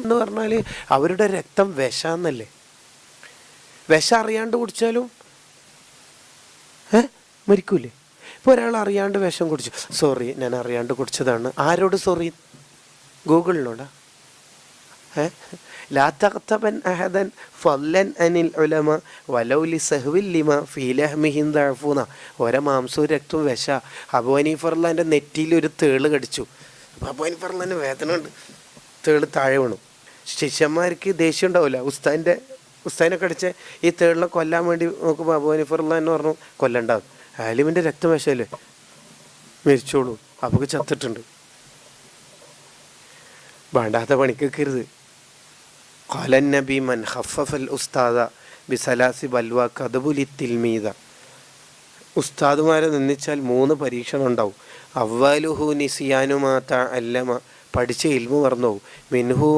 എന്ന് പറഞ്ഞാൽ അവരുടെ രക്തം വിഷാന്നല്ലേ. വിഷം അറിയാണ്ട് കുടിച്ചാലും മരിക്കൂലേ? ഇപ്പോൾ ഒരാൾ അറിയാണ്ട് വിഷം കുടിച്ചു, സോറി ഞാൻ അറിയാണ്ട് കുടിച്ചതാണ്, ആരോട് സോറി? ഗൂഗിളിനോടാ? ലാ തഖ്തബൻ അഹദൻ ഫല്ലൻ അനിൽ ഉലമ വലൗലി സഹ്വിൽ ലിമ ഫീ ലഹ്മിഹിൻ ദഅഫൂന. ഓരോ മാംസവും രക്തവും വിഷ. അബൂ ഹനീഫ റളിയല്ലാഹുവിൻ്റെ നെറ്റിയിൽ ഒരു തേള് കടിച്ചു. അപ്പോൾ അബൂ ഹനീഫ റളിയല്ലാഹുവിന് വേദന ഉണ്ട്, തേള് താഴെ വീണു. ശിഷ്യന്മാർക്ക് ദേഷ്യം ഉണ്ടാവില്ല, ഉസ്താദിനെ കടിച്ച് ഈ തേളിനെ കൊല്ലാൻ വേണ്ടി നോക്കുമ്പോൾ അബൂ ഹനീഫ റളിയല്ലാഹു പറഞ്ഞു കൊല്ലണ്ടാവും, ആലിമിൻ്റെ രക്തം വിഷമല്ലേ, മരിച്ചോളൂ, അപ്പോൾ ചത്തിട്ടുണ്ട്, വേണ്ടാത്ത പണിക്കരുത്. ഖാലൻ നബി മൻ ഖഫഫൽ ഉസ്താദ ബിസലാസി ബൽവ കദബുലി തിൽമീദ. ഉസ്താദുമാരെ നിന്ദിച്ചാൽ 3 പരീക്ഷണം ഉണ്ടാവും. അവ്വലുഹു നിസിയാനുമാ തഅല്ലമ, പഠിച്ച ഇൽമു മറന്നു പോകും. മിൻഹു